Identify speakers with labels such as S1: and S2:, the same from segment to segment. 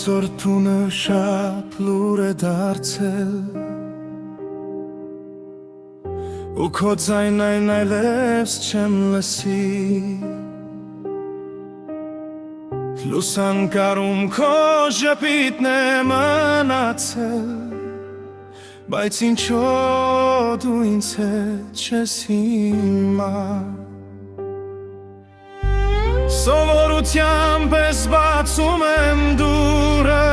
S1: Այսօր տունը շատ լուր է դարձել ու քո ձայնն այլևս չեմ լսի Լուսանկարում քո ժպիտն է մնացել Բայց ինչո՞ւ դու ինձ հետ չես հիմա Սովորությամբ ես բացում եմ դուրը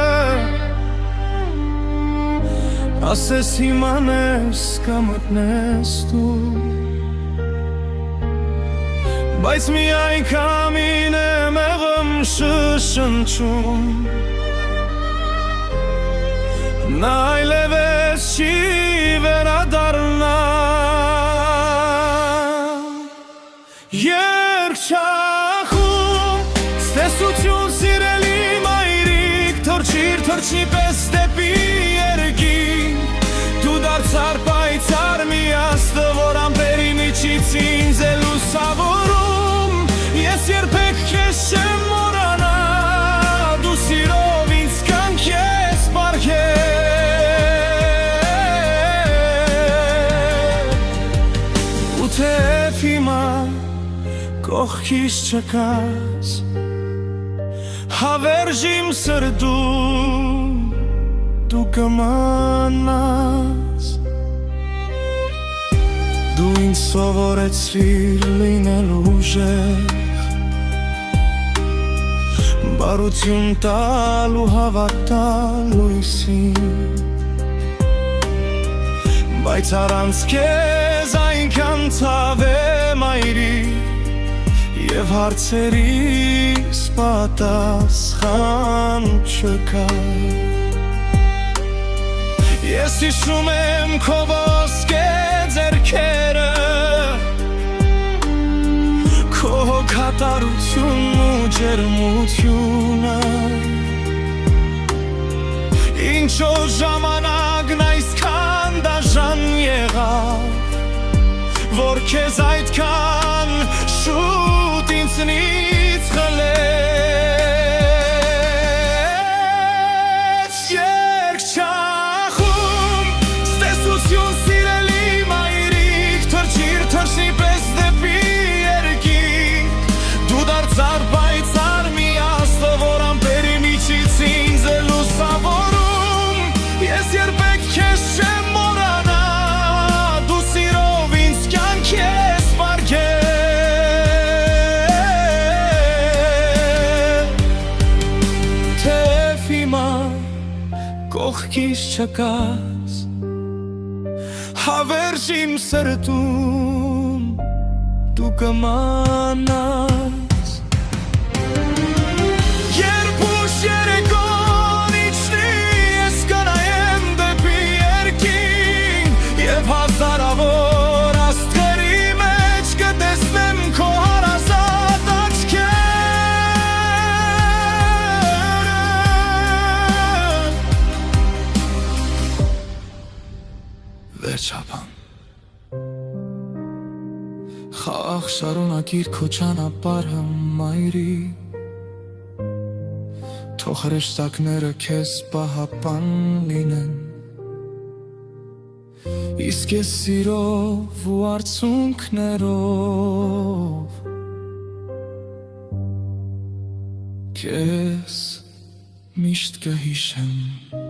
S1: Ասես հիման ես կմտնես դու Բայց միայն կամին եմ եղում շշնչում Նա այլևս չի վերադառնա Երկչախում Ստեսություն սիրելի մայրիկ Թրջի պես դեպի երկինք Դու դարձար պայծառ մի աստղ Որ ամպերի միջից ինձ է լուսավորում Ես երբեք քեզ չեմ մոռանա Դու սիրով ինձ կանք ես պարգել Ու թեև հիմա կողքիս չկաս Հավերժ իմ սրտում դու կմնաս Դու ինձ սովորեցրիր լինել ուժեղ Բարություն տալ ու հավատալ լույսին Բայց առանց քեզ այնքան ցավ է մայրիկ Եվ հարցերիս պատասխան չկա Ես հիշում եմ քո ոսկե ձեռքերը Քո հոգատարությունն ու ջերմությունը Ինչո՞ր ժամանակն այսքան դաժան եղավ Որ քեզ այդքան շուտ ինձնից խլեց Երկչախում Ստեսություն սիրելի մայրիկ Թրջի պես դեպի երկինք Դու դարձար պայծառ մի աստղ Որ ամպերի միջից ինձ է լուսավորում Ես երբեք քեզ չեմ մոռանա Դու սիրով ինձ կյանք ես պարգել Թեև հիմա կողքիս չկաս Հավերժ իմ սրտում դու կմնաս Երբ ուշ երեկոն իջնի ես կնայեմ դեպի երկինք Եվ հազարավոր աստղերի մեջ կտեսնեմ քո հարազատ աչքերը Վերջաբան Խաղ շարունակիր քո ճանապարհը մայրիկ Թող հրեշտակները քեզ պահապան լինեն Իսկ ես սիրով ու արցունքներով Քեզ միշտ կհիշեմ